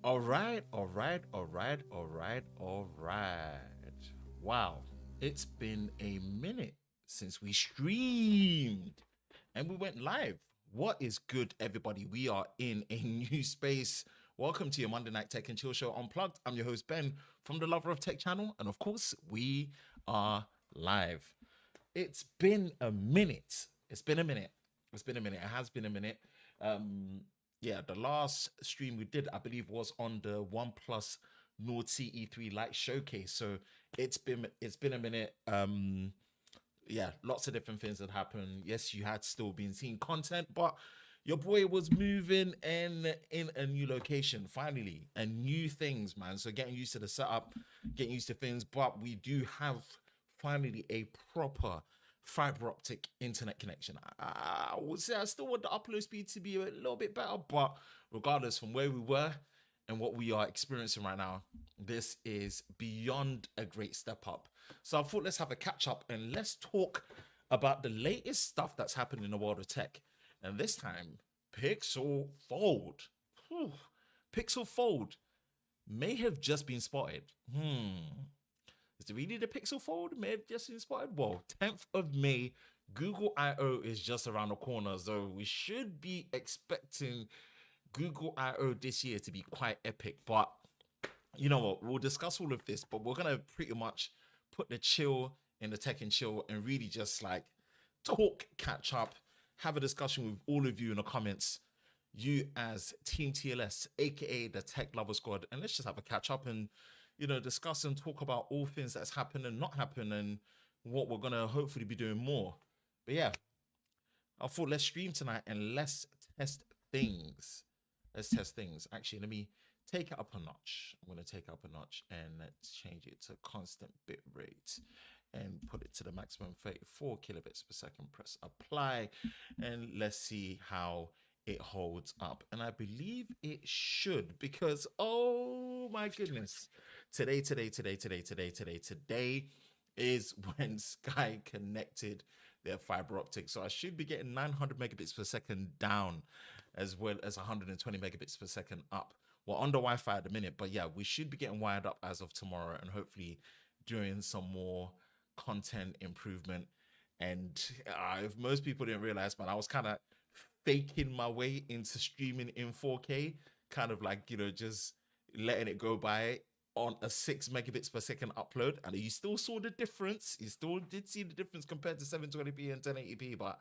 All right, all right, all right, all right, all right. Wow, it's been a minute since we streamed and we went live. What is good, everybody? We are in a new space. Welcome to your Monday Night Tech and Chill Show Unplugged. I'm your host, Ben, from the Lover of Tech channel. And of course, we are live. It's been a minute. It's been a minute. It's been a minute. It has been a minute. Um, yeah, the last stream we did, I believe, was on the OnePlus Nord CE3 Lite showcase. So it's been a minute. Yeah, lots of different things that happened. Yes, you had still been seeing content, but your boy was moving and in a new location finally, and new things, man. So getting used to the setup, getting used to things, but we do have finally a proper fiber optic internet connection. I would say I still want the upload speed to be a little bit better, but regardless from where we were and what we are experiencing right now, this is beyond a great step up. So I thought let's have a catch up and let's talk about the latest stuff that's happened in the world of tech. And this time, Pixel Fold. Whew. Pixel Fold may have just been spotted. Is it really the Pixel Fold? May have just been spotted. Well, 10th of May, Google I/O is just around the corner, so we should be expecting Google I/O this year to be quite epic. But you know what? We'll discuss all of this, but we're gonna pretty much put the chill in the tech and chill and really just like talk, catch up, have a discussion with all of you in the comments. You as Team TLS, aka the Tech Lover Squad, and let's just have a catch up and discuss and talk about all things that's happened and not happened and what we're gonna hopefully be doing more. But yeah, I thought let's stream tonight and let's test things. Let's test things. Actually, let me take it up a notch. I'm going to take it up a notch and let's change it to constant bit rate and put it to the maximum 34 kilobits per second. Press apply and let's see how it holds up. And I believe it should because, oh my goodness, today is when Sky connected their fiber optic. So I should be getting 900 megabits per second down as well as 120 megabits per second up. We're under Wi-Fi at the minute, but yeah, we should be getting wired up as of tomorrow and hopefully doing some more content improvement. And if most people didn't realize, man, I was kind of faking my way into streaming in 4K, kind of like, just letting it go by on a 6 megabits per second upload. And you still saw the difference. You still did see the difference compared to 720p and 1080p. But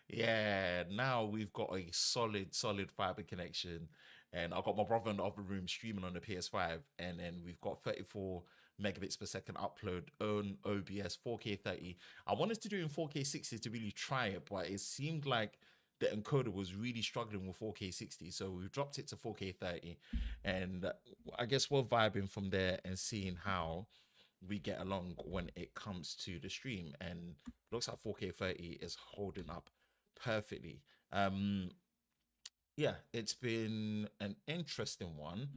yeah, now we've got a solid fiber connection. And I've got my brother in the other room streaming on the PS5. And then we've got 34 megabits per second upload on OBS 4K 30. I wanted to do in 4K 60 to really try it, but it seemed like the encoder was really struggling with 4K 60. So we've dropped it to 4K 30. And I guess we're vibing from there and seeing how we get along when it comes to the stream. And looks like 4K 30 is holding up perfectly. Yeah, it's been an interesting one.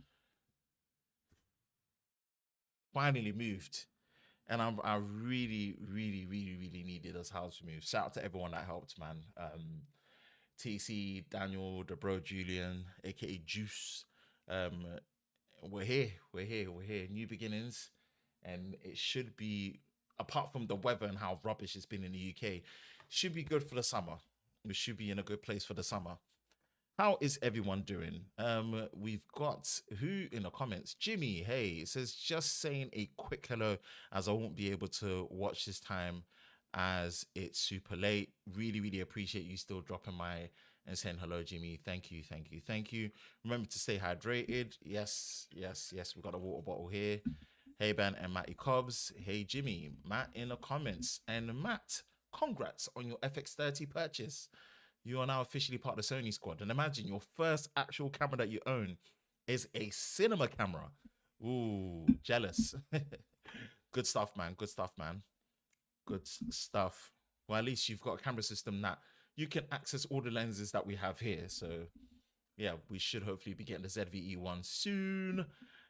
Finally moved. And I really needed this house move. Shout out to everyone that helped, man. TC, Daniel, the bro Julian, aka Juice. Um, we're here. New beginnings, and it should be. Apart from the weather and how rubbish it's been in the UK, should be good for the summer. We should be in a good place for the summer. How is everyone doing? We've got who in the comments? Jimmy, hey, it says just saying a quick hello as I won't be able to watch this time as it's super late. Really appreciate you still dropping my and saying hello, Jimmy. Thank you. Remember to stay hydrated. Yes. We've got a water bottle here. Hey Ben and Matty Cobbs. Hey Jimmy, Matt in the comments. And Matt, congrats on your FX30 purchase. You are now officially part of the Sony squad. And imagine your first actual camera that you own is a cinema camera. Ooh, jealous. Good stuff, man. Good stuff. Well, at least you've got a camera system that you can access all the lenses that we have here. So, yeah, we should hopefully be getting the ZVE one soon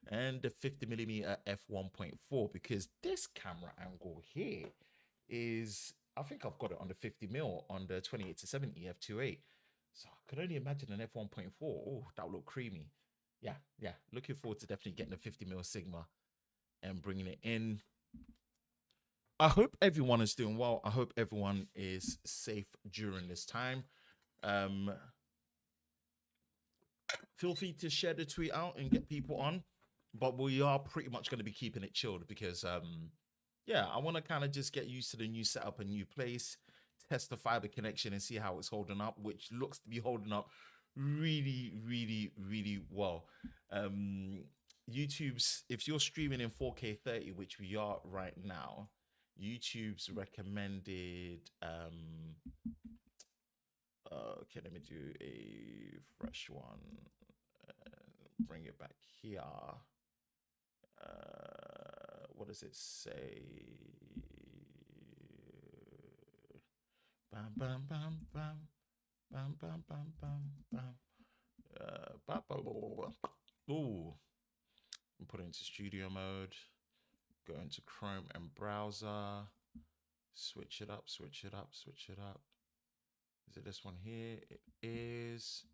and the 50mm f1.4 because this camera angle here is, I think I've got it on the 50mm on the 28 to 70 f2.8. So I could only imagine an f1.4. Oh, that would look creamy. yeah. Looking forward to definitely getting the 50 mil Sigma and bringing it in. I hope everyone is doing well. I hope everyone is safe during this time. Um, feel free to share the tweet out and get people on. But we are pretty much going to be keeping it chilled because, yeah, I want to kind of just get used to the new setup and new place, test the fiber connection and see how it's holding up, which looks to be holding up really, really, really well. Um, YouTube's, if you're streaming in 4K 30, which we are right now, YouTube's recommended okay, let me do a fresh one. Bring it back here. What does it say? Bam, bam, bam, bam, bam, bam, bam, bam, bam. Bam, bam, bam, bam. Ooh, put it into studio mode. Go into Chrome and browser. Switch it up, switch it up, switch it up. Is it this one here? It is.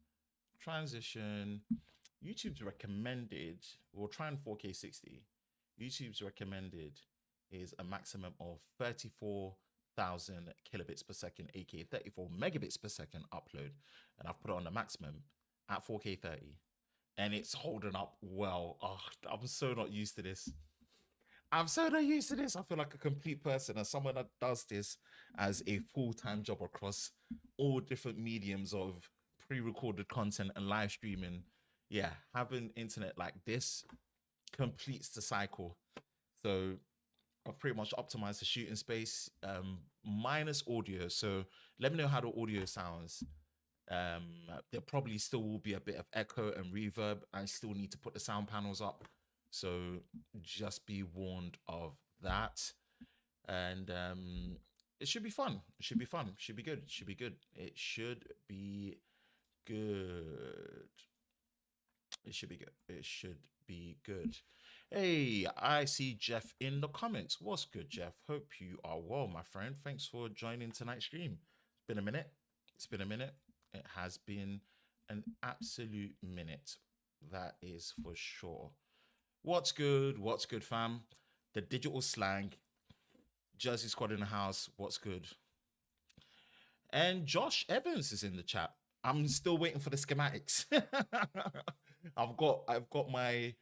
Transition. YouTube's recommended, we'll try and 4K 60. YouTube's recommended is a maximum of 34,000 kilobits per second, aka 34 megabits per second upload. And I've put it on the maximum at 4K 30. And it's holding up well. Oh, I'm so not used to this. I'm so not used to this. I feel like a complete person as someone that does this as a full-time job across all different mediums of pre-recorded content and live streaming. Yeah, having internet like this completes the cycle. So I've pretty much optimized the shooting space, minus audio. So let me know how the audio sounds. There probably still will be a bit of echo and reverb. I still need to put the sound panels up. So just be warned of that. And it should be fun. It should be fun. It should be good. It should be good. It should be good. It should be good. It should be good. Hey, I see Jeff in the comments. What's good, Jeff? Hope you are well, my friend. Thanks for joining tonight's stream. It's been a minute. It's been a minute. It has been an absolute minute. That is for sure. What's good? What's good, fam? The digital slang. Jersey Squad in the house. What's good? And Josh Evans is in the chat. I'm still waiting for the schematics. I've got my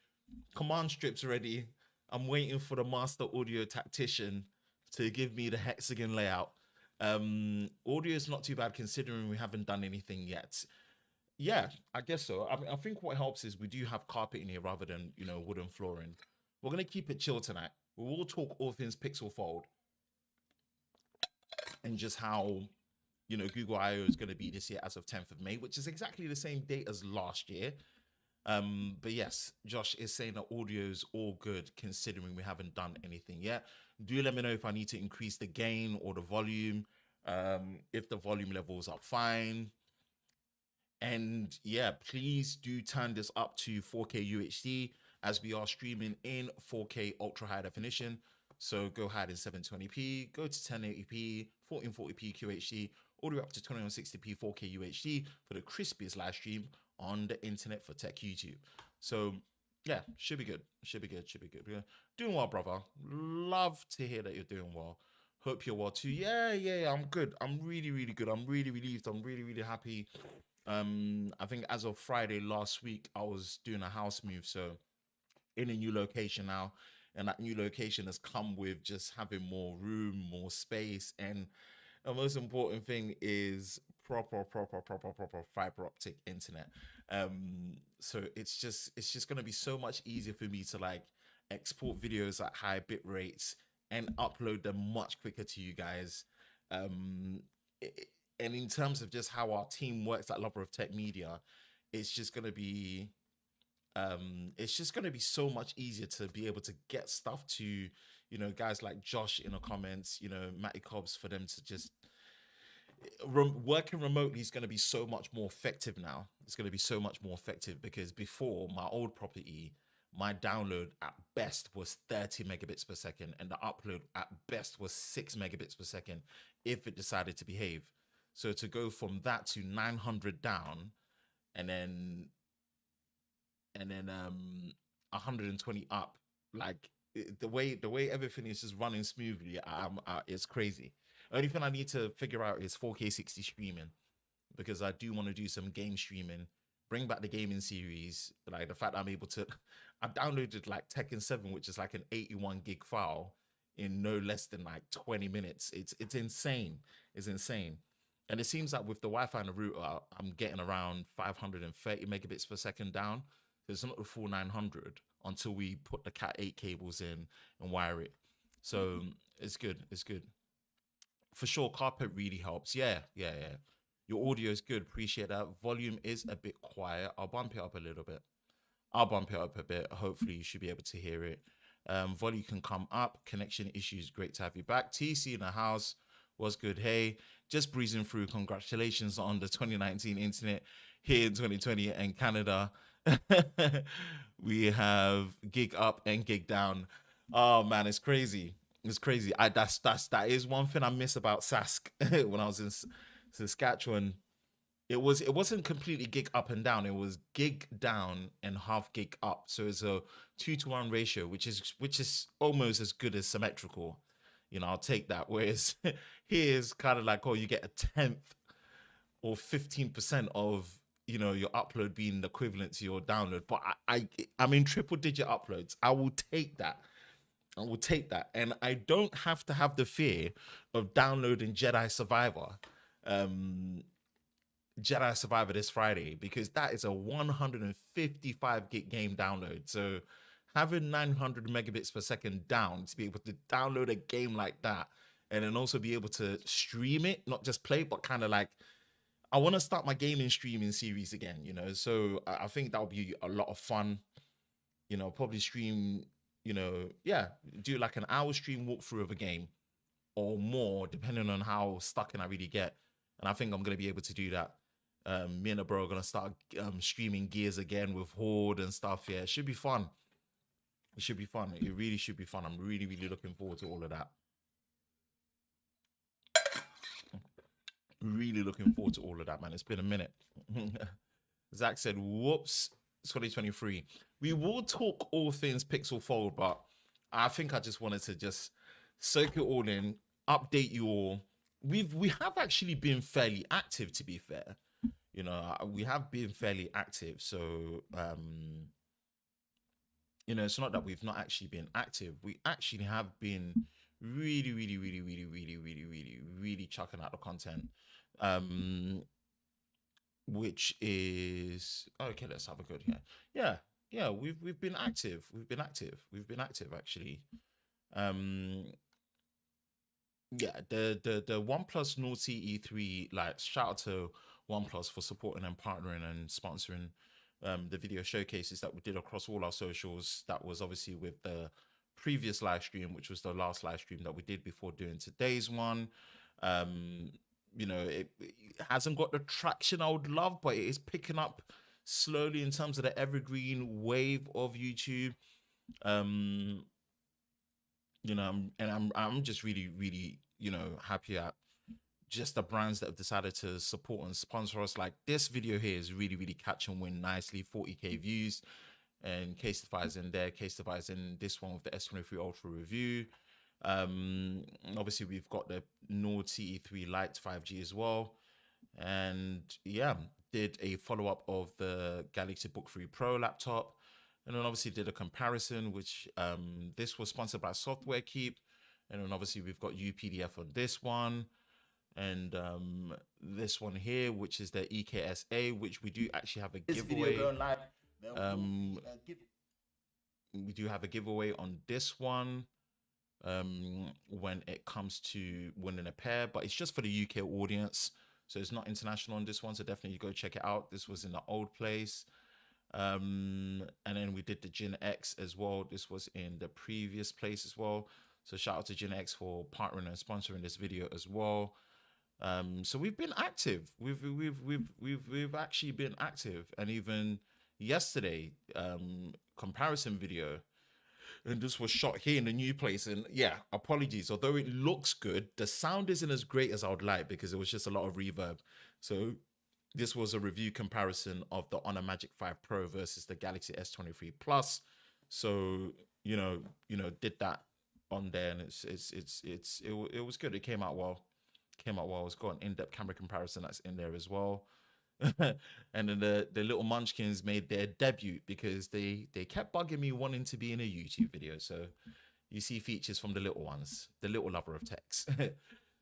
command strips ready. I'm waiting for the master audio tactician to give me the hexagon layout. Audio is not too bad considering we haven't done anything yet. Yeah, I guess so. I think what helps is we do have carpet in here rather than wooden flooring. We're gonna keep it chill tonight. We will talk all things Pixel Fold and just how Google I/O is going to be this year as of 10th of May, which is exactly the same date as last year. But yes, Josh is saying that audio is all good considering we haven't done anything yet. Do let me know if I need to increase the gain or the volume. If the volume levels are fine. And yeah, please do turn this up to 4K UHD as we are streaming in 4K ultra high definition. So go ahead in 720p, go to 1080p, 1440p QHD, all the way up to 2160p 4K UHD for the crispiest live stream on the internet for tech YouTube. So yeah, should be good. Should be good. Should be good. We're doing well, brother. Love to hear that you're doing well. Hope you're well too. Yeah, I'm good. I'm really, really good. I'm really relieved. I'm really, really happy. I think as of Friday last week, I was doing a house move, so in a new location now, and that new location has come with just having more room, more space, and the most important thing is proper fiber optic internet. So it's just gonna be so much easier for me to like export videos at high bit rates and upload them much quicker to you guys. And in terms of just how our team works at Lover of Tech Media, it's just gonna be so much easier to be able to get stuff to guys like Josh in the comments, Matty Cobbs, for them to just working remotely is going to be so much more effective now. It's going to be so much more effective because before, my old property, my download at best was 30 megabits per second and the upload at best was 6 megabits per second if it decided to behave. So to go from that to 900 down and then and then 120 up. Like the way everything is just running smoothly, it's crazy. Only thing I need to figure out is 4K 60 streaming, because I do want to do some game streaming, bring back the gaming series. Like the fact that I'm able to, I downloaded like Tekken 7, which is like an 81 gig file in no less than like 20 minutes. It's insane. It's insane. And it seems that with the Wi-Fi and the router, I'm getting around 530 megabits per second down. So it's not the full 900 until we put the Cat 8 cables in and wire it. So it's good. It's good. For sure, carpet really helps. Yeah, yeah, yeah. Your audio is good. Appreciate that. Volume is a bit quiet. I'll bump it up a little bit. I'll bump it up a bit. Hopefully, you should be able to hear it. Volume can come up. Connection issues. Great to have you back. TC in the house was good. Hey, just breezing through. Congratulations on the 2019 internet here in 2020 and Canada. We have gig up and gig down. Oh man, it's crazy. It's crazy. That is one thing I miss about Sask when I was in Saskatchewan. It wasn't completely gig up and down. It was gig down and half gig up. So it's a 2-to-1 ratio, which is almost as good as symmetrical. I'll take that. Whereas here's kind of like, oh, you get a tenth or 15% of your upload being equivalent to your download. But I'm in triple digit uploads. I will take that. I will take that. And I don't have to have the fear of downloading Um, Jedi Survivor this Friday, because that is a 155 gig game download. So having 900 megabits per second down to be able to download a game like that, and then also be able to stream it, not just play, but kind of like, I want to start my gaming streaming series again, So I think that would be a lot of fun. Probably stream, yeah, do like an hour stream walkthrough of a game or more, depending on how stuck in I really get. And I think I'm going to be able to do that. Me and the bro are going to start streaming Gears again with Horde and stuff. Yeah, it should be fun. It should be fun. It really should be fun. I'm really, really looking forward to all of that. Really looking forward to all of that, man. It's been a minute. Zach said, whoops, 2023. We will talk all things Pixel Fold, but I think I just wanted to just soak it all in, update you all. We have actually been fairly active, to be fair. We have been fairly active. So it's not that we've not actually been active. We actually have been really, really, really, really, really, really, really, really chucking out the content. Which is okay. Let's have a good here. Yeah. We've been active. We've been active actually. Yeah, the OnePlus Naughty E3, like, shout out to OnePlus for supporting and partnering and sponsoring the video showcases that we did across all our socials. That was obviously with the previous live stream, which was the last live stream that we did before doing today's one. It hasn't got the traction I would love, but it is picking up slowly in terms of the evergreen wave of YouTube. And I'm just really, really, happy at just the brands that have decided to support and sponsor us. Like, this video here is really, really catch and win nicely, 40k views, and Casetify's in there. Casetify's in this one with the S23 Ultra review. Obviously we've got the Nord CE3 Lite 5G as well, and yeah, did a follow-up of the Galaxy Book 3 Pro laptop, and then obviously did a comparison, which this was sponsored by Software Keep, and then obviously we've got UPDF on this one, and this one here, which is the EKSA, which we do actually have a giveaway. We do have a giveaway on this one when it comes to winning a pair, but it's just for the UK audience, so it's not international on this one, so definitely go check it out. This was in the old place. And then we did the Gin X as well. This was in the previous place as well, so shout out to Gin X for partnering and sponsoring this video as well. So we've been active. We've actually been active, and even yesterday, comparison video, and this was shot here in the new place. And yeah, apologies, although it looks good, the sound isn't as great as I would like, because it was just a lot of reverb. So This was a review comparison of the Honor Magic 5 Pro versus the Galaxy S23 Plus. So, did that on there, and it was good. It came out well. Came out well. It's got an in-depth camera comparison that's in there as well. And then the little munchkins made their debut because they kept bugging me wanting to be in a YouTube video. So you see features from the little ones, the little lover of text.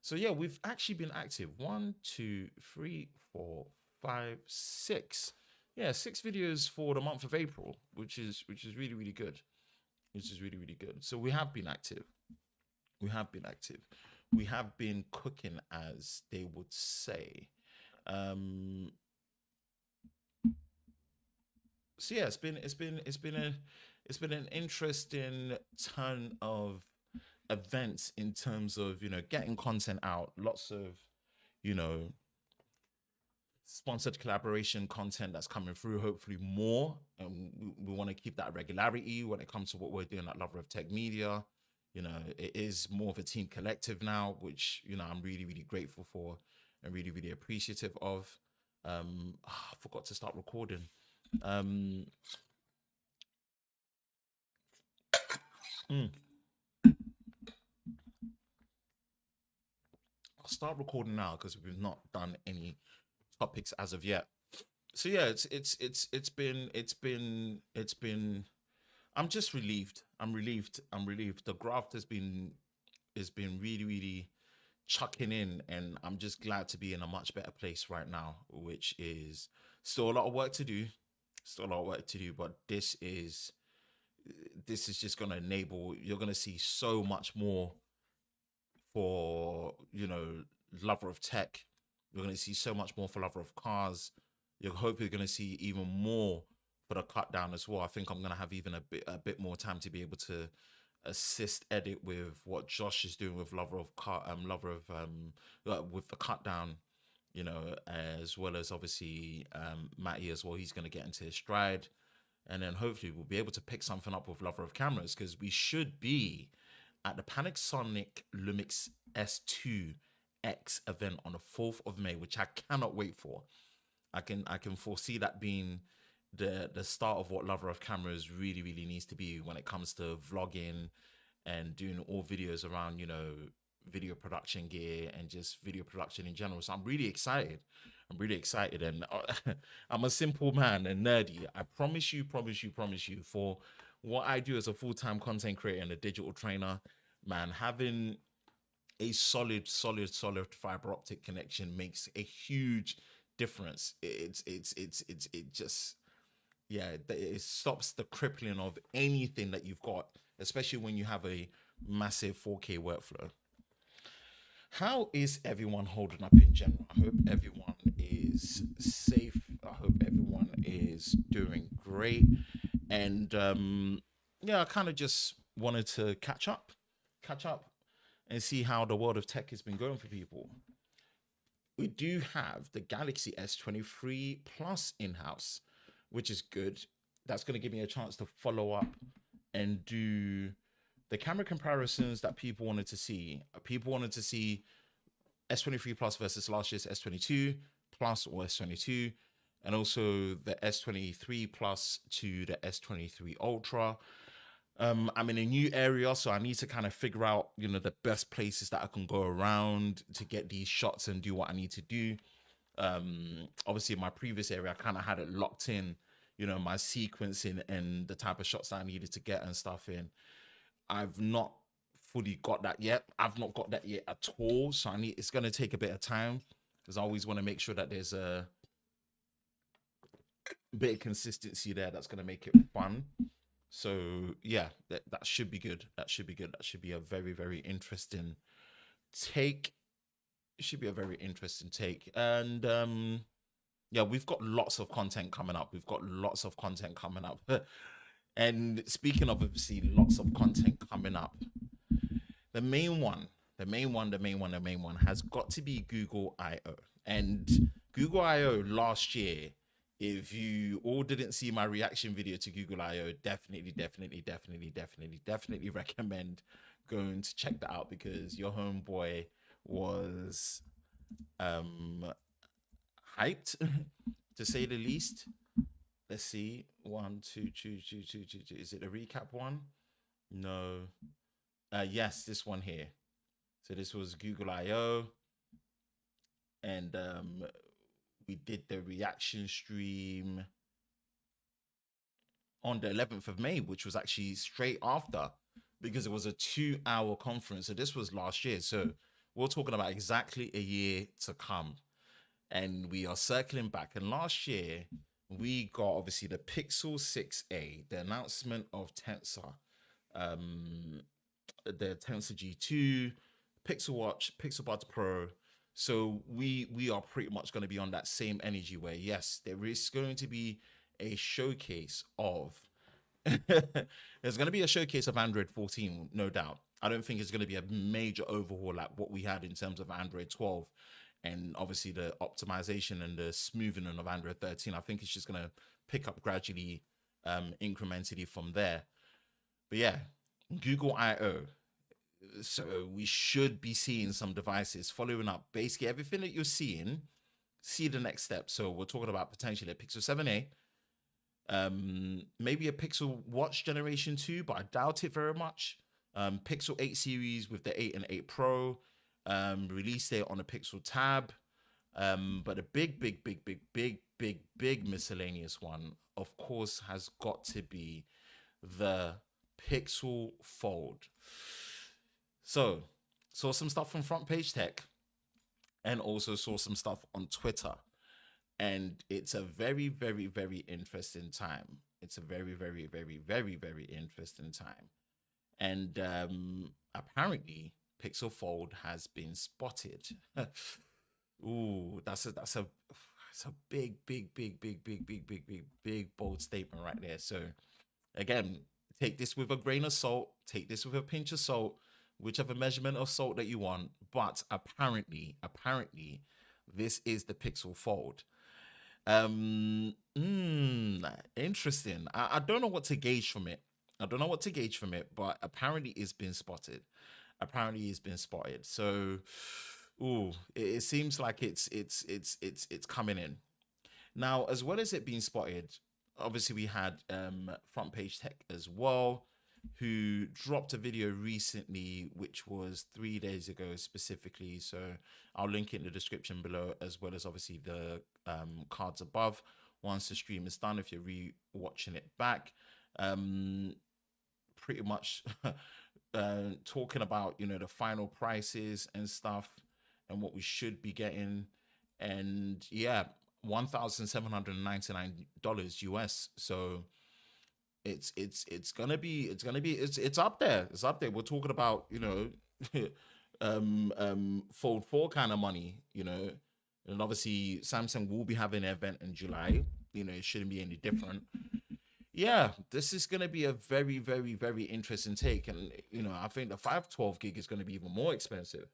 So yeah, we've actually been active. 1, 2, 3, 4, 5, 6. Yeah, 6 videos for the month of April, which is really, really good. Which is really, really good. So we have been active. We have been active. We have been cooking, as they would say. Um, so yeah, it's been an interesting ton of events in terms of getting content out. Lots of you know sponsored collaboration content that's coming through. Hopefully more, and we want to keep that regularity when it comes to what we're doing at Lover of Tech Media. It is more of a team collective now, which I'm really, really grateful for and really, really appreciative of. I forgot to start recording. um mm, I'll start recording now because we've not done any topics as of yet. So yeah, it's been. I'm just relieved. I'm relieved. I'm relieved. The graft has been really, really chucking in, and I'm just glad to be in a much better place right now, which is still a lot of work to do. Still a lot of work to do, but this is just going to enable. You're going to see so much more for lover of tech. You're going to see so much more for lover of cars. You're hopefully going to see even more for the cut down as well. I think I'm going to have even a bit more time to be able to assist edit with what Josh is doing with lover of car, lover of with the cut down. As well as obviously Matty as well. He's going to get into his stride, and then hopefully we'll be able to pick something up with lover of cameras, because we should be at the Panasonic Lumix S2X event on the 4th of May, which I cannot wait for. I can foresee that being the start of what lover of cameras really, really needs to be when it comes to vlogging and doing all videos around video production gear and just video production in general. So I'm really excited. I'm really excited, and I'm a simple man and nerdy. I promise you, promise you, promise you. For what I do as a full-time content creator and a digital trainer, man, having a solid fiber optic connection makes a huge difference. It just, yeah, it stops the crippling of anything that you've got, especially when you have a massive 4K workflow. How is everyone holding up in general? I hope everyone is safe. I hope everyone is doing great. And yeah, I kind of just wanted to catch up, and see how the world of tech has been going for people. We do have the Galaxy S23 Plus in house, which is good. That's going to give me a chance to follow up and do the camera comparisons that people wanted to see. People wanted to see S23 Plus versus last year's S22 Plus or S22, and also the S23 Plus to the S23 Ultra. I'm in a new area, so I need to kind of figure out, the best places that I can go around to get these shots and do what I need to do. Obviously, in my previous area, I kind of had it locked in, my sequencing and the type of shots that I needed to get and stuff in. I've not fully got that yet. I've not got that yet at all. So it's going to take a bit of time, because I always want to make sure that there's a bit of consistency there that's going to make it fun. So yeah, that should be good. That should be good. That should be a very, very interesting take. It should be a very interesting take. And yeah, we've got lots of content coming up. We've got lots of content coming up. And speaking of obviously lots of content coming up, the main one, the main one has got to be Google I/O. And Google I/O last year, if you all didn't see my reaction video to Google I/O, definitely recommend going to check that out, because your homeboy was um hyped to say the least. Let's see. One, two, two, two, two, two, two. Is it a recap one? No. Yes, this one here. So this was Google I/O, and we did the reaction stream on the 11th of May, which was actually straight after, because it was a 2-hour conference. So this was last year. So we're talking about exactly a year to come. And we are circling back. And last year, we got obviously the Pixel 6a, the announcement of Tensor, the Tensor G2, Pixel Watch, Pixel Buds Pro. So we are pretty much going to be on that same energy where yes, there is going to be a showcase of there's going to be a showcase of Android 14, no doubt. I don't think it's going to be a major overhaul like what we had in terms of Android 12 and obviously the optimization and the smoothing of Android 13. I think it's just going to pick up gradually, incrementally from there. But yeah, Google I/O. So we should be seeing some devices following up basically everything that you're seeing. See the next step. So we're talking about potentially a Pixel 7a, maybe a Pixel Watch Generation 2, but I doubt it very much. Pixel 8 series with the 8 and 8 Pro, release date on the Pixel Tab. But a big miscellaneous one, of course, has got to be the Pixel Fold. So, saw some stuff from Front Page Tech and also saw some stuff on Twitter. And it's a very interesting time. It's a very interesting time. And apparently, Pixel Fold has been spotted. Ooh, that's a big bold statement right there. So again, take this with a grain of salt, take this with a pinch of salt, whichever measurement of salt that you want. But apparently, this is the Pixel Fold. Interesting. I don't know what to gauge from it. But apparently it's been spotted. So, ooh, it seems like it's coming in. Now, as well as it being spotted, obviously we had Front Page Tech as well, who dropped a video recently, which was 3 days ago specifically. So I'll link it in the description below, as well as obviously the cards above once the stream is done, if you're re-watching it back. Pretty much talking about, the final prices and stuff and what we should be getting. And yeah, $1,799 US. So it's up there. It's up there. We're talking about, Fold 4 kind of money, and obviously Samsung will be having an event in July. It shouldn't be any different. Yeah, this is going to be a very interesting take. And, I think the 512 gig is going to be even more expensive.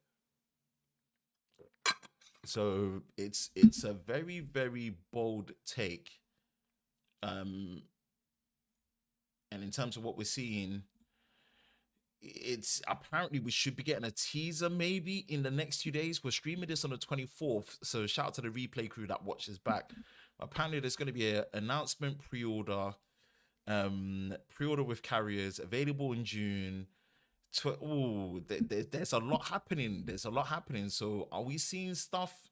So it's a very bold take. And in terms of what we're seeing, it's apparently we should be getting a teaser maybe in the next 2 days. We're streaming this on the 24th. So shout out to the replay crew that watches back. Apparently there's going to be an announcement pre-order with carriers available in June. There's a lot happening. So are we seeing stuff?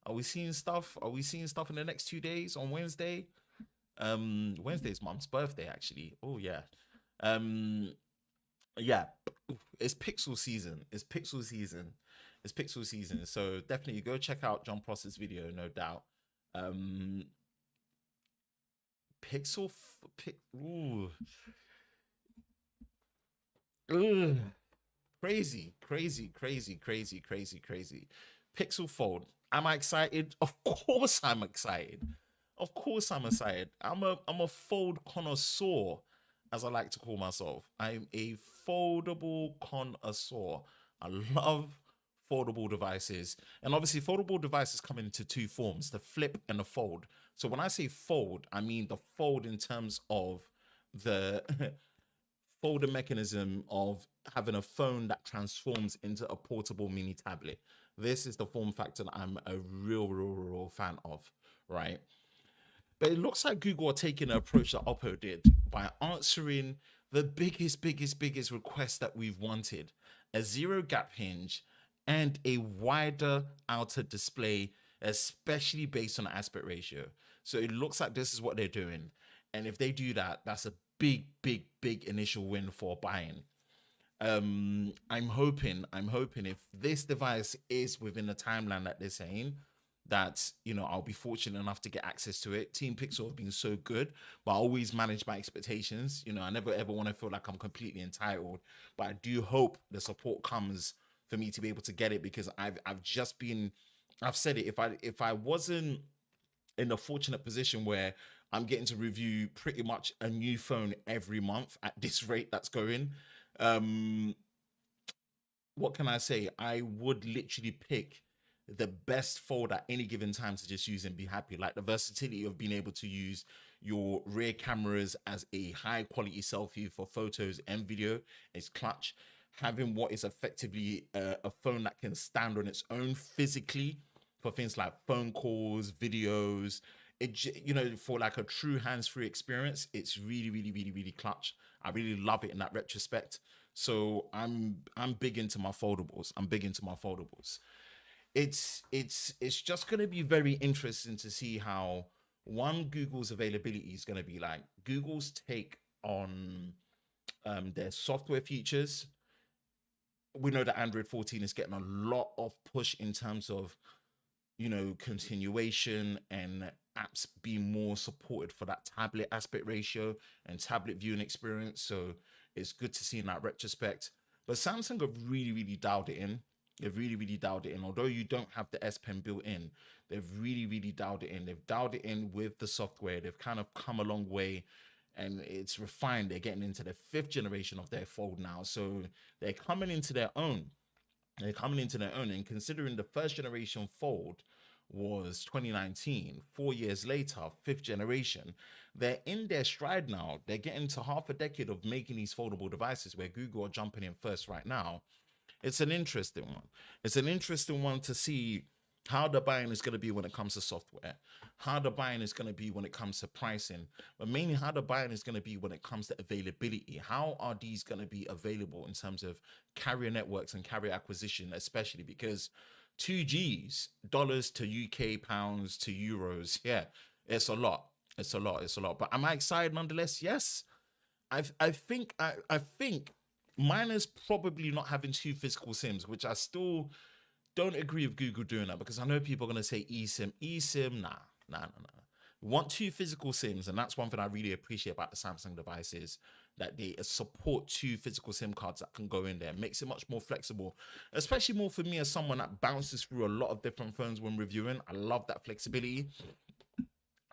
Are we seeing stuff in the next 2 days on Wednesday? Wednesday's mom's birthday, actually. Oh yeah. Yeah. It's Pixel season. So definitely go check out John Prosser's video, no doubt. Pixel. Ooh. Ugh. Crazy. Pixel Fold. Am I excited? Of course I'm excited. I'm a fold connoisseur, as I like to call myself. I'm a foldable connoisseur. I love foldable devices. And obviously foldable devices come into two forms, the flip and the fold. So when I say fold, I mean the fold in terms of the folder mechanism of having a phone that transforms into a portable mini tablet. This is the form factor that I'm a real fan of, right? But it looks like Google are taking an approach that Oppo did by answering the biggest request that we've wanted: a zero gap hinge and a wider outer display, especially based on aspect ratio. So it looks like this is what they're doing. And if they do that, that's a big initial win for buying. I'm hoping if this device is within the timeline that they're saying, that I'll be fortunate enough to get access to it. Team Pixel have been so good, but I always manage my expectations. I never ever want to feel like I'm completely entitled, but I do hope the support comes for me to be able to get it, because I've said it, if I wasn't in a fortunate position where I'm getting to review pretty much a new phone every month at this rate that's going, um what can I say? I would literally pick the best fold at any given time to just use and be happy. Like the versatility of being able to use your rear cameras as a high quality selfie for photos and video is clutch. Having what is effectively a phone that can stand on its own physically for things like phone calls, videos, for like a true hands-free experience, it's really clutch. I really love it in that retrospect. So I'm big into my foldables. It's just going to be very interesting to see how one Google's availability is going to be like. Google's take on their software features. We know that Android 14 is getting a lot of push in terms of continuation and apps being more supported for that tablet aspect ratio and tablet viewing experience. So it's good to see in that retrospect. But Samsung have really dialed it in. They've really dialed it in. Although you don't have the S Pen built in, they've really dialed it in. They've dialed it in with the software. They've kind of come a long way, and it's refined. They're getting into the fifth generation of their Fold now. So they're coming into their own. And considering the first generation Fold was 2019, 4 years later, fifth generation, they're in their stride now. They're getting to half a decade of making these foldable devices, where Google are jumping in first right now. It's an interesting one. It's an interesting one to see how the buying is going to be when it comes to software, how the buying is going to be when it comes to pricing, but mainly how the buying is going to be when it comes to availability. How are these going to be available in terms of carrier networks and carrier acquisition, especially because 2Gs, dollars to UK pounds to euros, yeah, it's a lot. It's a lot. But am I excited nonetheless? Yes. I think mine is probably not having two physical SIMs, which I still don't agree with Google doing that, because I know people are going to say eSIM. eSIM, nah. We want two physical SIMs, and that's one thing I really appreciate about the Samsung devices, that they support two physical SIM cards that can go in there. It makes it much more flexible, especially more for me as someone that bounces through a lot of different phones when reviewing. I love that flexibility.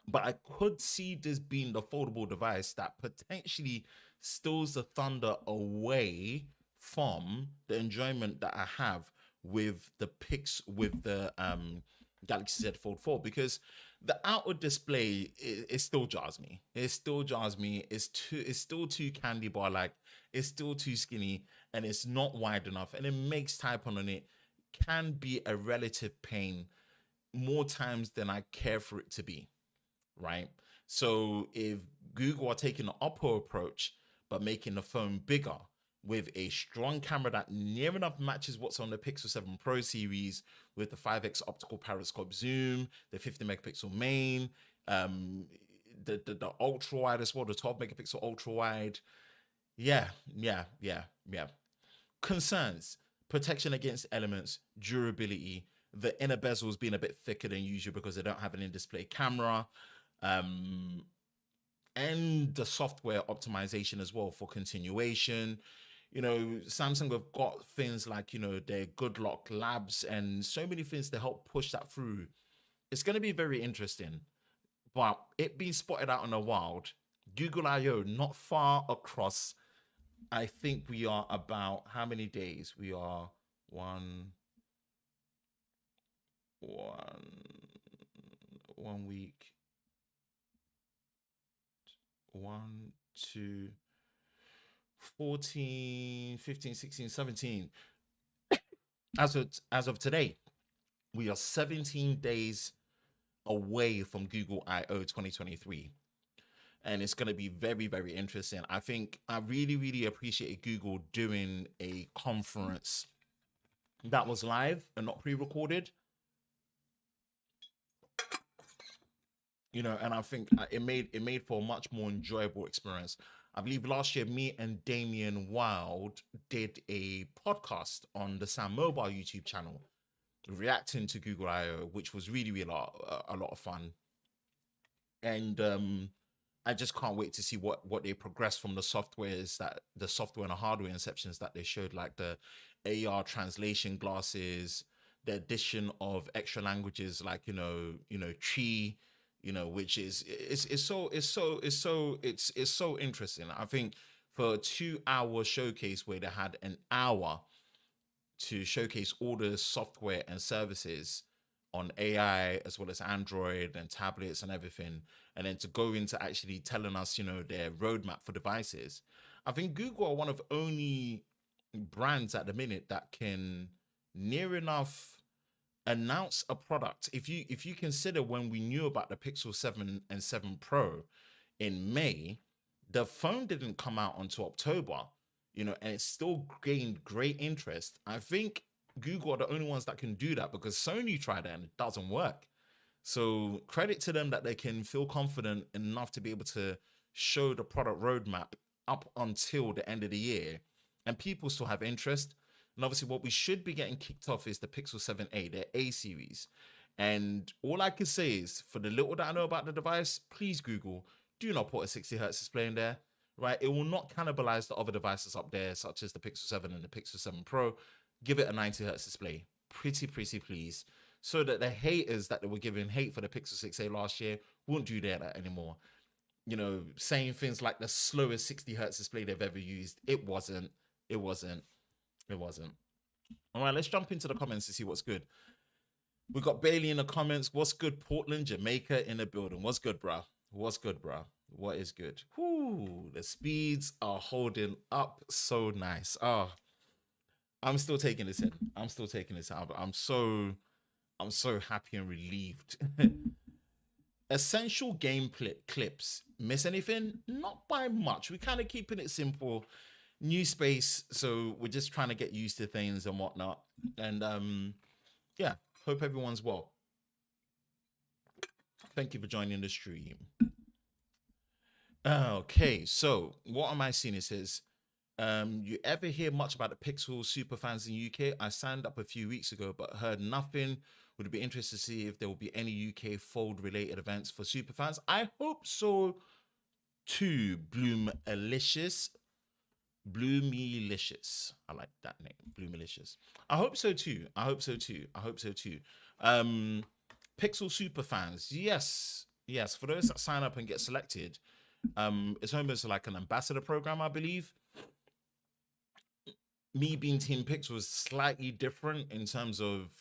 But I could see this being the foldable device that potentially steals the thunder away from the enjoyment that I have with the Galaxy Z Fold 4, because the outer display, it still jars me. It still jars me. It's still too candy bar like. It's still too skinny, and it's not wide enough, and it makes typing on it can be a relative pain more times than I care for it to be, right? So if Google are taking the Oppo approach, but making the phone bigger with a strong camera that near enough matches what's on the Pixel 7 Pro series, with the 5x optical periscope zoom, the 50 megapixel main, um, the ultra wide as well, the 12 megapixel ultra wide. Yeah. Concerns: protection against elements, durability, the inner bezels being a bit thicker than usual because they don't have an in-display camera, um, and the software optimization as well for continuation. Samsung have got things like, their Good Luck Labs and so many things to help push that through. It's going to be very interesting, but it being spotted out in the wild, Google I/O not far across. I think we are about how many days? We are one, one, 1 week, one, two, 14, 15, 16, 17 as of today. We are 17 days away from Google I/O 2023. And it's going to be very, very interesting. I think I really, really appreciated Google doing a conference that was live and not pre-recorded, and I think it made for a much more enjoyable experience. I believe last year me and Damien Wild did a podcast on the Sam Mobile YouTube channel reacting to Google I/O, which was really, really a lot of fun. And I just can't wait to see what they progress from the software and the hardware inceptions that they showed, like the AR translation glasses, the addition of extra languages like tree, which is it's so interesting. I think for a 2 hour showcase where they had an hour to showcase all the software and services on AI as well as Android and tablets and everything, and then to go into actually telling us, their roadmap for devices. I think Google are one of only brands at the minute that can near enough announce a product. If you consider when we knew about the Pixel 7 and 7 Pro in May, the phone didn't come out until October, and it still gained great interest. I think Google are the only ones that can do that because Sony tried it and it doesn't work. So credit to them that they can feel confident enough to be able to show the product roadmap up until the end of the year, and people still have interest. And obviously, what we should be getting kicked off is the Pixel 7a, their A series. And all I can say is, for the little that I know about the device, please Google, do not put a 60 hertz display in there, right? It will not cannibalize the other devices up there, such as the Pixel 7 and the Pixel 7 Pro. Give it a 90 hertz display, pretty please, so that the haters that they were giving hate for the Pixel 6a last year won't do that anymore. Saying things like the slowest 60 hertz display they've ever used. It wasn't. It wasn't. It wasn't. All right, let's jump into the comments to see what's good. We got Bailey in the comments. What's good, Portland, Jamaica in the building? What's good, bruh? What's good, bruh? What is good? Whoo, the speeds are holding up so nice. Oh, I'm still taking this in. I'm still taking this out. I'm so happy and relieved. Essential gameplay clips. Miss anything? Not by much. We're kind of keeping it simple. New space, so we're just trying to get used to things and whatnot. And yeah, hope everyone's well. Thank you for joining the stream. Okay, so what am I seeing? It says, you ever hear much about the Pixel super fans in UK? I signed up a few weeks ago, but heard nothing. Would be interested to see if there will be any UK Fold related events for super fans. I hope so too. Bloomilicious. I like that name. Bloomilicious. I hope so too. Pixel super fans. Yes. For those that sign up and get selected, it's almost like an ambassador program, I believe. Me being Team Pixel is slightly different in terms of,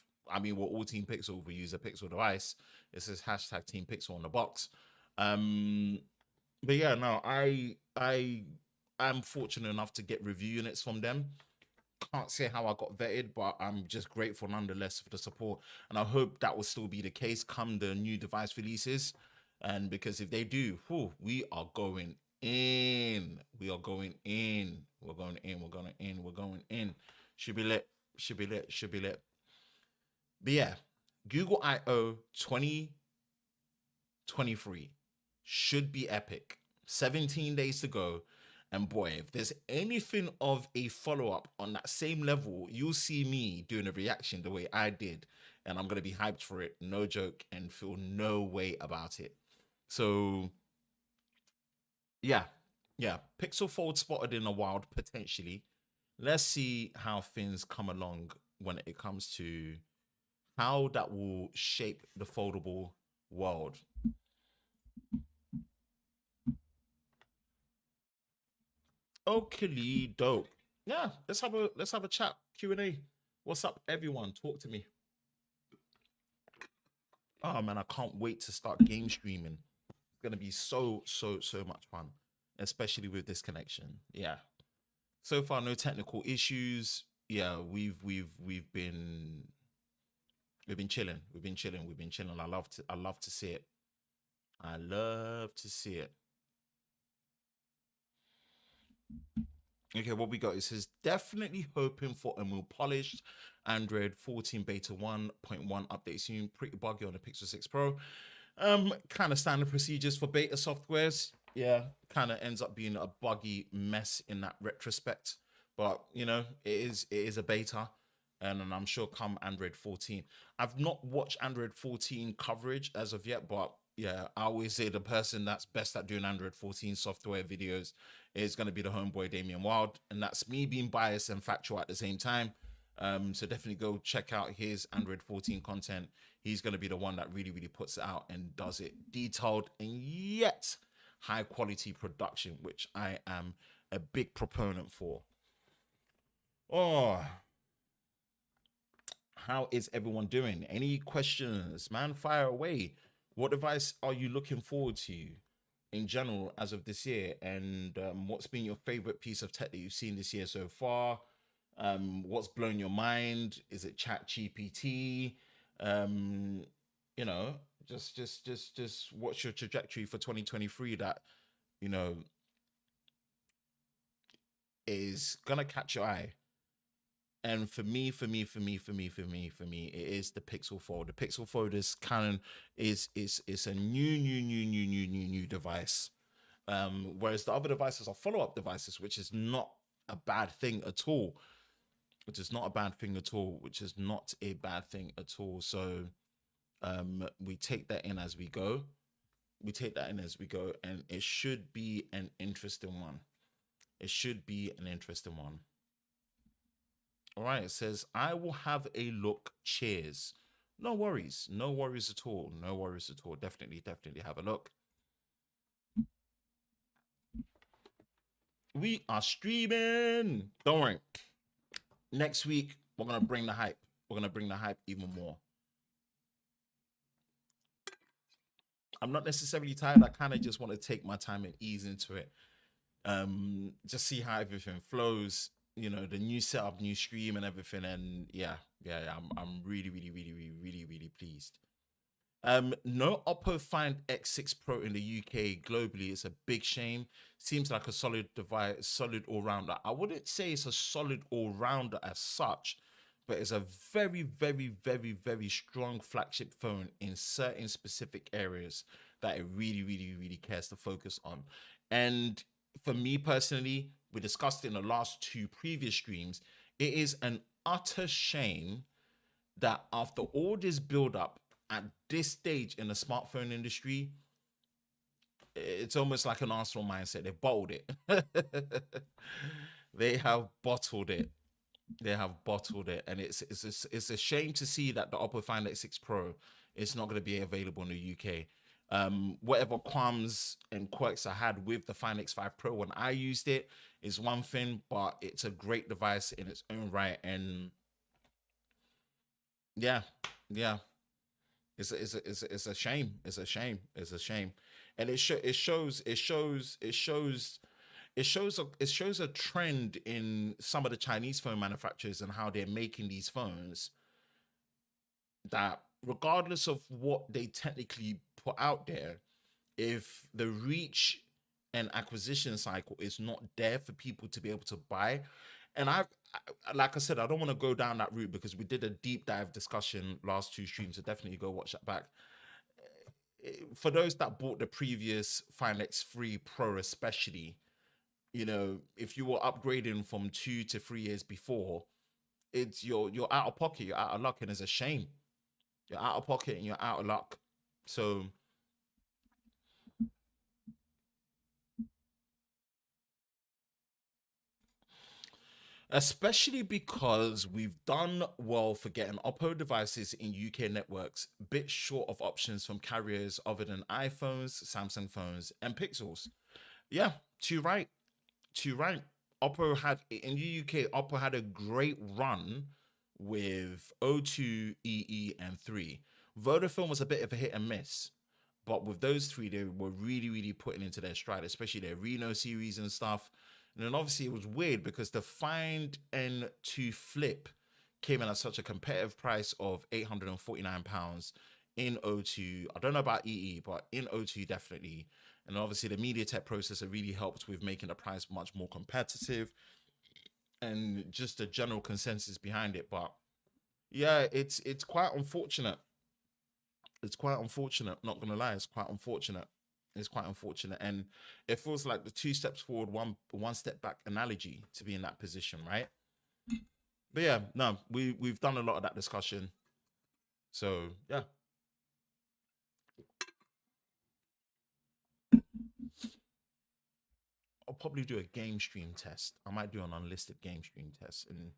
we're all Team Pixel. We use a Pixel device. It says hashtag Team Pixel on the box. But yeah, no, I'm fortunate enough to get review units from them. Can't say how I got vetted, but I'm just grateful nonetheless for the support. And I hope that will still be the case come the new device releases. And because if they do, we are going in. We are going in. We're going in. We're going in. We're going in. Should be lit. Should be lit. Should be lit. But yeah, Google I/O 2023 should be epic. 17 days to go. And boy, if there's anything of a follow-up on that same level, you'll see me doing a reaction the way I did. And I'm going to be hyped for it, no joke, and feel no way about it. So, yeah. Pixel Fold spotted in the wild, potentially. Let's see how things come along when it comes to how that will shape the foldable world. Okay, dope. Yeah, let's have a chat. Q&A. What's up, everyone? Talk to me. Oh man, I can't wait to start game streaming. It's gonna be so much fun, especially with this connection. Yeah. So far, no technical issues. Yeah, we've been We've been chilling. We've been chilling. We've been chilling. I love to see it. I love to see it. Okay, what we got? It says definitely hoping for a more polished Android 14 beta 1.1 update soon. Pretty buggy on the Pixel 6 Pro. Kind of standard procedures for beta softwares. Yeah, kind of ends up being a buggy mess in that retrospect. But you know, it is a beta, and I'm sure come Android 14. I've not watched Android 14 coverage as of yet, but yeah, I always say the person that's best at doing Android 14 software videos is going to be the homeboy Damien Wild, and that's me being biased and factual at the same time. So definitely go check out his Android 14 content. He's going to be the one that really, really puts it out and does it detailed and yet high quality production, which I am a big proponent for. Oh, how is everyone doing? Any questions? Man, fire away. What device are you looking forward to in general as of this year? And what's been your favorite piece of tech that you've seen this year so far? What's blown your mind? Is it Chat GPT? Um, you know, just what's your trajectory for 2023 that, you know, is gonna catch your eye? And for me, it is the Pixel Fold. The Pixel Fold is kind of is a new device. Whereas the other devices are follow-up devices, which is not a bad thing at all. Which is not a bad thing at all. Which is not a bad thing at all. So we take that in as we go. We take that in as we go, and it should be an interesting one. It should be an interesting one. All right, it says, I will have a look. Cheers. No worries. No worries at all. No worries at all. Definitely have a look. We are streaming. Don't worry. Next week, we're going to bring the hype. We're going to bring the hype even more. I'm not necessarily tired. I kind of just want to take my time and ease into it. Just see how everything flows. You know, the new setup, new stream, and everything. And yeah. I'm really pleased. No Oppo Find X6 Pro in the UK globally. It's a big shame. Seems like a solid device, solid all rounder. I wouldn't say it's a solid all rounder as such, but it's a very strong flagship phone in certain specific areas that it really cares to focus on. And for me personally, we discussed in the last two previous streams, it is an utter shame that after all this build up at this stage in the smartphone industry, it's almost like an Arsenal mindset. They've bottled it. They have bottled it. They have bottled it, and it's a shame to see that the Oppo Find X6 Pro is not going to be available in the UK. Whatever qualms and quirks I had with the Find X5 Pro when I used it is one thing, but it's a great device in its own right, and yeah, yeah. It's a shame. It's a shame. It's a shame, and it shows a trend in some of the Chinese phone manufacturers and how they're making these phones. That regardless of what they technically put out there, if the reach and acquisition cycle is not there for people to be able to buy, and like I said, I don't want to go down that route because we did a deep dive discussion last two streams, so definitely go watch that back. For those that bought the previous Find X3 Pro, especially, you know, if you were upgrading from 2 to 3 years before, it's you're out of pocket, you're out of luck, and it's a shame. You're out of pocket and you're out of luck. So especially because we've done well for getting Oppo devices in UK networks, bit short of options from carriers other than iPhones, Samsung phones, and Pixels. Yeah, too right, too right. Oppo had in the UK, Oppo had a great run with O2, EE, and 3. Vodafone was a bit of a hit and miss. But with those three, they were really putting into their stride, especially their Reno series and stuff. And then obviously it was weird because the Find N2 Flip came in at such a competitive price of £849 in O2. I don't know about EE, but in O2 definitely. And obviously the MediaTek processor really helped with making the price much more competitive and just the general consensus behind it. But yeah, it's quite unfortunate. It's quite unfortunate. Not gonna lie, it's quite unfortunate. It's quite unfortunate, and it feels like the two steps forward, one step back analogy to be in that position, right? But yeah, no, we've done a lot of that discussion. So yeah, I'll probably do a game stream test. I might do an unlisted game stream test and